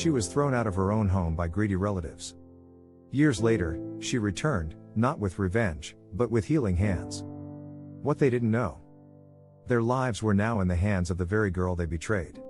She was thrown out of her own home by greedy relatives. Years later, she returned, not with revenge, but with healing hands. What they didn't know. Their lives were now in the hands of the very girl they betrayed.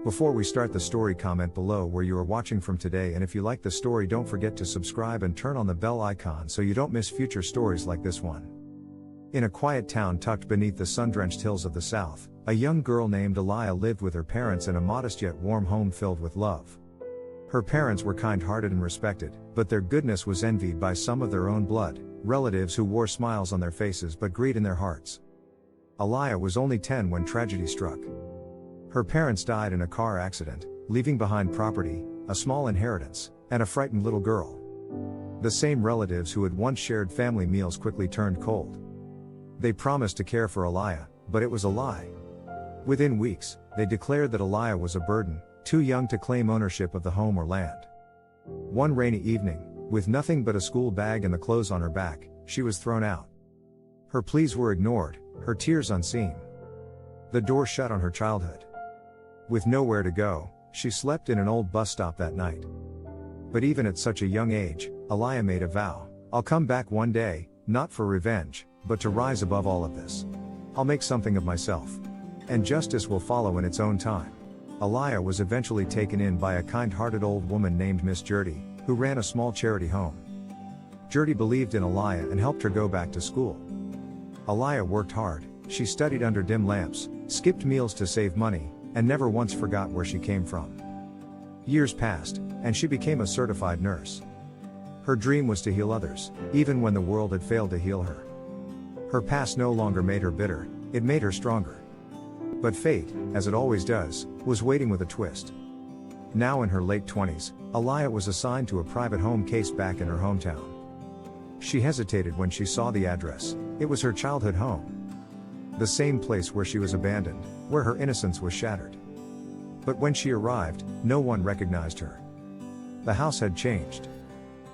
Before we start the story, comment below where you are watching from today, and if you like the story, don't forget to subscribe and turn on the bell icon so you don't miss future stories like this one. In a quiet town tucked beneath the sun-drenched hills of the south, a young girl named Aliyah lived with her parents in a modest yet warm home filled with love. Her parents were kind-hearted and respected, but their goodness was envied by some of their own blood, relatives who wore smiles on their faces but greed in their hearts. Aliyah was only 10 when tragedy struck. Her parents died in a car accident, leaving behind property, a small inheritance, and a frightened little girl. The same relatives who had once shared family meals quickly turned cold. They promised to care for Aliyah, but it was a lie. Within weeks, they declared that Aliyah was a burden, too young to claim ownership of the home or land. One rainy evening, with nothing but a school bag and the clothes on her back, she was thrown out. Her pleas were ignored, her tears unseen. The door shut on her childhood. With nowhere to go, she slept in an old bus stop that night. But even at such a young age, Aliyah made a vow: "I'll come back one day, not for revenge, but to rise above all of this. I'll make something of myself. And justice will follow in its own time." Aliyah was eventually taken in by a kind-hearted old woman named Miss Gertie, who ran a small charity home. Gertie believed in Aliyah and helped her go back to school. Aliyah worked hard, she studied under dim lamps, skipped meals to save money, and never once forgot where she came from. Years passed, and she became a certified nurse. Her dream was to heal others, even when the world had failed to heal her. Her past no longer made her bitter, it made her stronger. But fate, as it always does, was waiting with a twist. Now in her late 20s, Aliyah was assigned to a private home case back in her hometown. She hesitated when she saw the address. It was her childhood home. The same place where she was abandoned, where her innocence was shattered. But when she arrived, no one recognized her. The house had changed.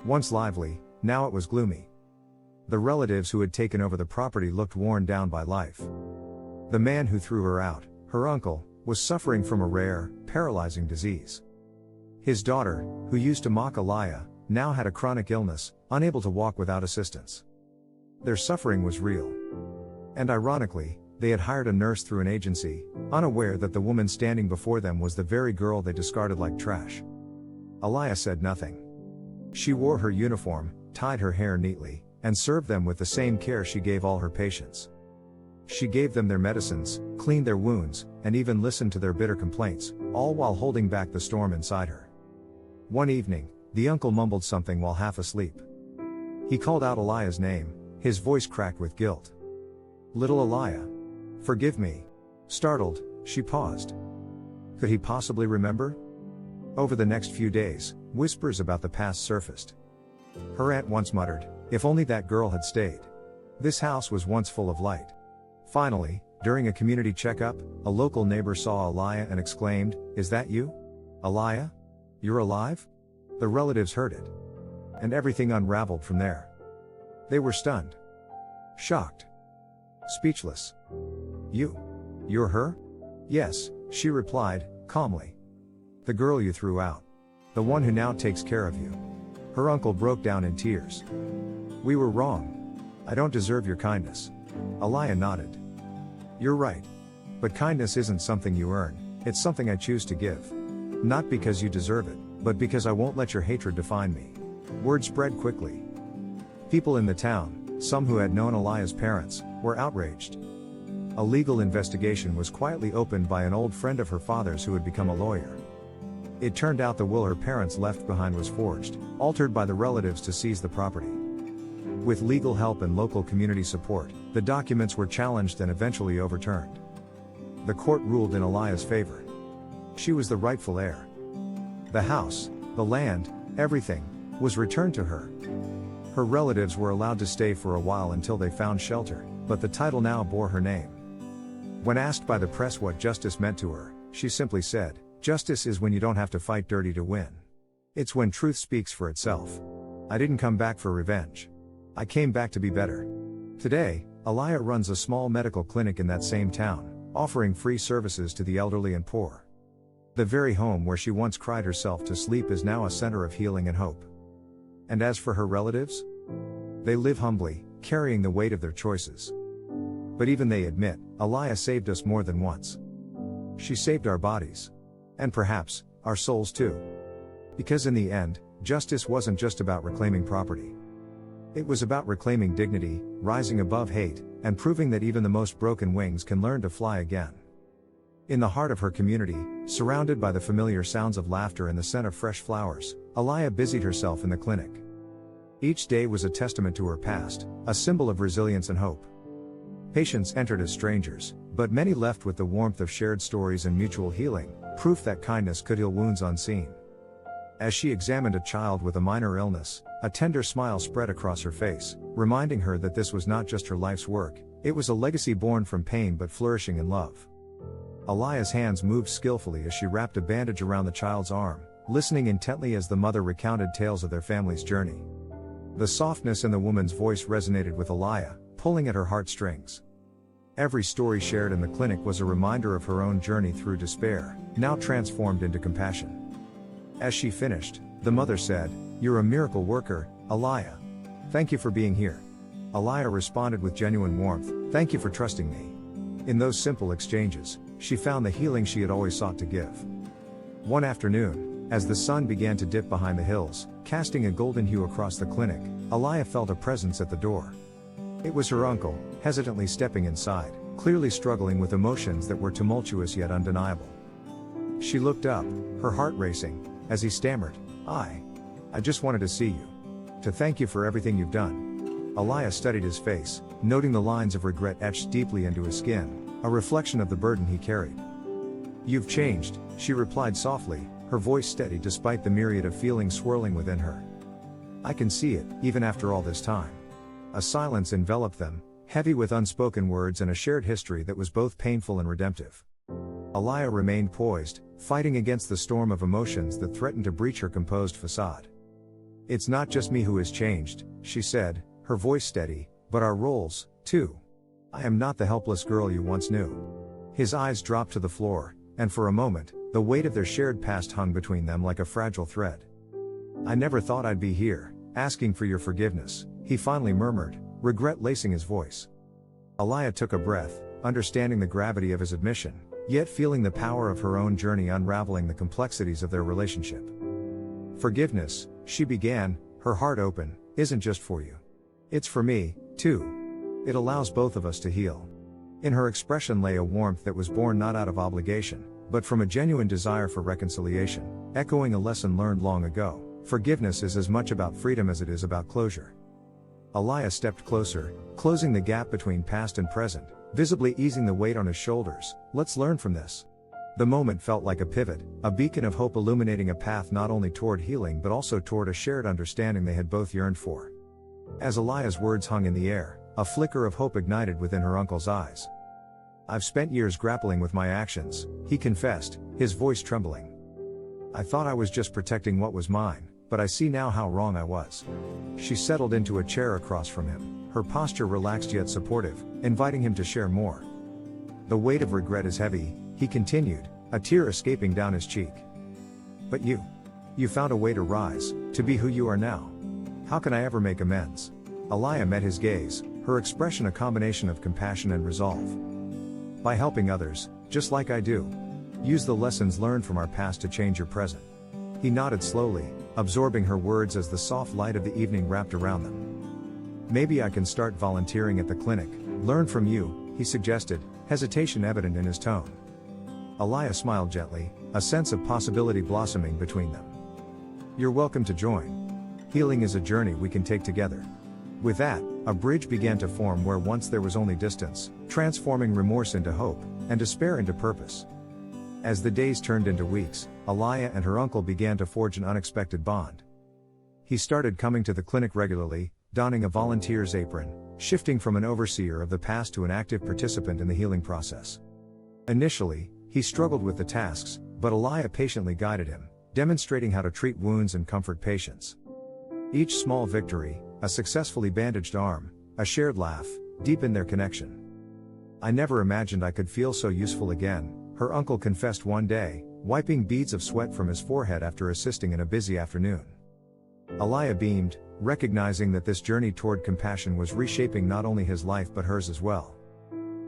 Once lively, now it was gloomy. The relatives who had taken over the property looked worn down by life. The man who threw her out, her uncle, was suffering from a rare, paralyzing disease. His daughter, who used to mock Aliyah, now had a chronic illness, unable to walk without assistance. Their suffering was real. And ironically, they had hired a nurse through an agency, unaware that the woman standing before them was the very girl they discarded like trash. Aliyah said nothing. She wore her uniform, tied her hair neatly, and served them with the same care she gave all her patients. She gave them their medicines, cleaned their wounds, and even listened to their bitter complaints, all while holding back the storm inside her. One evening, the uncle mumbled something while half asleep. He called out Aliyah's name, his voice cracked with guilt. "Little Aliyah. Forgive me." Startled, she paused. Could he possibly remember? Over the next few days, whispers about the past surfaced. Her aunt once muttered, "If only that girl had stayed. This house was once full of light." Finally, during a community checkup, a local neighbor saw Aliyah and exclaimed, "Is that you? Aliyah? You're alive?" The relatives heard it. And everything unraveled from there. They were stunned. Shocked. Speechless. You're her?" "Yes," she replied, calmly. "The girl you threw out. The one who now takes care of you." Her uncle broke down in tears. "We were wrong. I don't deserve your kindness." Aliyah nodded. "You're right. But kindness isn't something you earn, it's something I choose to give. Not because you deserve it, but because I won't let your hatred define me." Word spread quickly. People in the town, some who had known Aliyah's parents, were outraged. A legal investigation was quietly opened by an old friend of her father's who had become a lawyer. It turned out the will her parents left behind was forged, altered by the relatives to seize the property. With legal help and local community support, the documents were challenged and eventually overturned. The court ruled in Aliyah's favor. She was the rightful heir. The house, the land, everything, was returned to her. Her relatives were allowed to stay for a while until they found shelter, but the title now bore her name. When asked by the press what justice meant to her, she simply said, "Justice is when you don't have to fight dirty to win. It's when truth speaks for itself. I didn't come back for revenge. I came back to be better." Today, Aliyah runs a small medical clinic in that same town, offering free services to the elderly and poor. The very home where she once cried herself to sleep is now a center of healing and hope. And as for her relatives? They live humbly, carrying the weight of their choices. But even they admit, Aliyah saved us more than once. She saved our bodies. And perhaps, our souls too. Because in the end, justice wasn't just about reclaiming property. It was about reclaiming dignity, rising above hate, and proving that even the most broken wings can learn to fly again. In the heart of her community, surrounded by the familiar sounds of laughter and the scent of fresh flowers, Aliyah busied herself in the clinic. Each day was a testament to her past, a symbol of resilience and hope. Patients entered as strangers, but many left with the warmth of shared stories and mutual healing, proof that kindness could heal wounds unseen. As she examined a child with a minor illness, a tender smile spread across her face, reminding her that this was not just her life's work, it was a legacy born from pain but flourishing in love. Aliyah's hands moved skillfully as she wrapped a bandage around the child's arm, listening intently as the mother recounted tales of their family's journey. The softness in the woman's voice resonated with Aliyah, pulling at her heartstrings. Every story shared in the clinic was a reminder of her own journey through despair, now transformed into compassion. As she finished, the mother said, "You're a miracle worker, Aliyah. Thank you for being here." Aliyah responded with genuine warmth, "Thank you for trusting me." In those simple exchanges, she found the healing she had always sought to give. One afternoon, as the sun began to dip behind the hills, casting a golden hue across the clinic, Aliyah felt a presence at the door. It was her uncle, hesitantly stepping inside, clearly struggling with emotions that were tumultuous yet undeniable. She looked up, her heart racing, as he stammered, I just wanted to see you. To thank you for everything you've done." Aliyah studied his face, noting the lines of regret etched deeply into his skin, a reflection of the burden he carried. "You've changed," she replied softly, her voice steady despite the myriad of feelings swirling within her. "I can see it, even after all this time." A silence enveloped them, heavy with unspoken words and a shared history that was both painful and redemptive. Aliyah remained poised, fighting against the storm of emotions that threatened to breach her composed facade. "It's not just me who has changed," she said, her voice steady, "but our roles, too. I am not the helpless girl you once knew." His eyes dropped to the floor, and for a moment, the weight of their shared past hung between them like a fragile thread. "I never thought I'd be here, asking for your forgiveness," he finally murmured, regret lacing his voice. Aliyah took a breath, understanding the gravity of his admission, yet feeling the power of her own journey unraveling the complexities of their relationship. "Forgiveness," she began, her heart open, "isn't just for you. It's for me, too. It allows both of us to heal." In her expression lay a warmth that was born not out of obligation, but from a genuine desire for reconciliation, echoing a lesson learned long ago. Forgiveness is as much about freedom as it is about closure. Aliyah stepped closer, closing the gap between past and present, visibly easing the weight on his shoulders. "Let's learn from this." The moment felt like a pivot, a beacon of hope illuminating a path not only toward healing but also toward a shared understanding they had both yearned for. As Aliyah's words hung in the air, a flicker of hope ignited within her uncle's eyes. "I've spent years grappling with my actions," he confessed, his voice trembling. "I thought I was just protecting what was mine, but I see now how wrong I was." She settled into a chair across from him, her posture relaxed yet supportive, inviting him to share more. "The weight of regret is heavy," he continued, a tear escaping down his cheek. "But you found a way to rise, to be who you are now. How can I ever make amends?" Aliyah met his gaze, her expression a combination of compassion and resolve. "By helping others, just like I do. Use the lessons learned from our past to change your present." He nodded slowly, absorbing her words as the soft light of the evening wrapped around them. "Maybe I can start volunteering at the clinic, learn from you," he suggested, hesitation evident in his tone. Aliyah smiled gently, a sense of possibility blossoming between them. "You're welcome to join. Healing is a journey we can take together." With that, a bridge began to form where once there was only distance, transforming remorse into hope, and despair into purpose. As the days turned into weeks, Aliyah and her uncle began to forge an unexpected bond. He started coming to the clinic regularly, donning a volunteer's apron, shifting from an overseer of the past to an active participant in the healing process. Initially, he struggled with the tasks, but Aliyah patiently guided him, demonstrating how to treat wounds and comfort patients. Each small victory, a successfully bandaged arm, a shared laugh, deepened their connection. "I never imagined I could feel so useful again," her uncle confessed one day, wiping beads of sweat from his forehead after assisting in a busy afternoon. Aliyah beamed, recognizing that this journey toward compassion was reshaping not only his life but hers as well.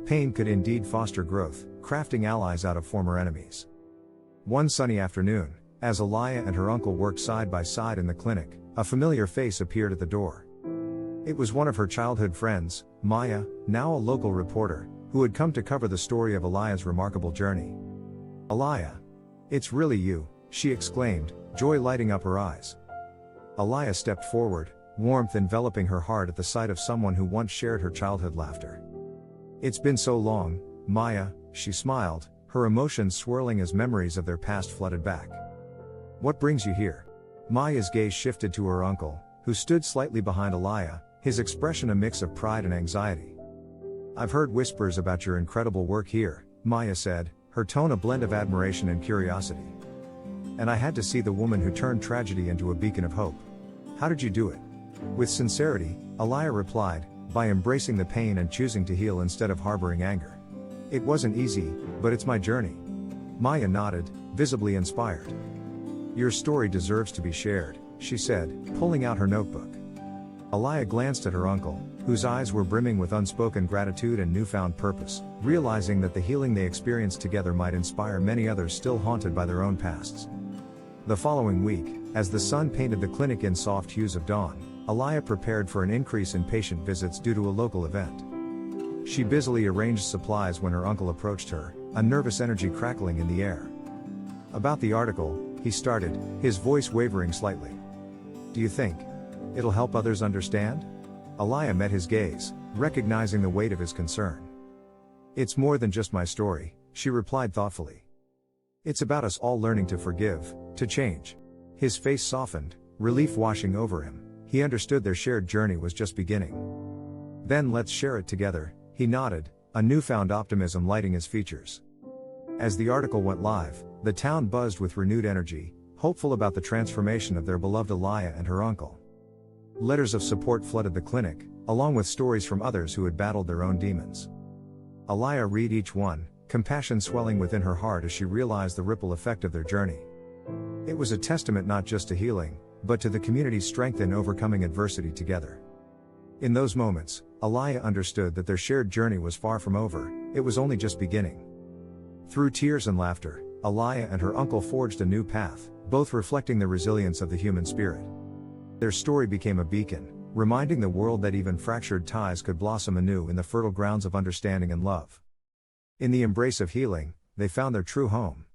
Pain could indeed foster growth, crafting allies out of former enemies. One sunny afternoon, as Aliyah and her uncle worked side by side in the clinic, a familiar face appeared at the door. It was one of her childhood friends, Maya, now a local reporter, who had come to cover the story of Aliyah's remarkable journey. "Aliyah. It's really you," she exclaimed, joy lighting up her eyes. Aliyah stepped forward, warmth enveloping her heart at the sight of someone who once shared her childhood laughter. "It's been so long, Maya," she smiled, her emotions swirling as memories of their past flooded back. "What brings you here?" Maya's gaze shifted to her uncle, who stood slightly behind Aliyah, his expression a mix of pride and anxiety. "I've heard whispers about your incredible work here," Maya said, her tone a blend of admiration and curiosity. "And I had to see the woman who turned tragedy into a beacon of hope. How did you do it?" With sincerity, Aliyah replied, "By embracing the pain and choosing to heal instead of harboring anger. It wasn't easy, but it's my journey." Maya nodded, visibly inspired. "Your story deserves to be shared," she said, pulling out her notebook. Aliyah glanced at her uncle, whose eyes were brimming with unspoken gratitude and newfound purpose, realizing that the healing they experienced together might inspire many others still haunted by their own pasts. The following week, as the sun painted the clinic in soft hues of dawn, Aliyah prepared for an increase in patient visits due to a local event. She busily arranged supplies when her uncle approached her, a nervous energy crackling in the air. "About the article," he started, his voice wavering slightly. "Do you think it'll help others understand?" Aliyah met his gaze, recognizing the weight of his concern. "It's more than just my story," she replied thoughtfully. "It's about us all learning to forgive, to change." His face softened, relief washing over him. He understood their shared journey was just beginning. "Then let's share it together," he nodded, a newfound optimism lighting his features. As the article went live, the town buzzed with renewed energy, hopeful about the transformation of their beloved Aliyah and her uncle. Letters of support flooded the clinic, along with stories from others who had battled their own demons. Aliyah read each one, compassion swelling within her heart as she realized the ripple effect of their journey. It was a testament not just to healing, but to the community's strength in overcoming adversity together. In those moments, Aliyah understood that their shared journey was far from over, it was only just beginning. Through tears and laughter, Aliyah and her uncle forged a new path, both reflecting the resilience of the human spirit. Their story became a beacon, reminding the world that even fractured ties could blossom anew in the fertile grounds of understanding and love. In the embrace of healing, they found their true home.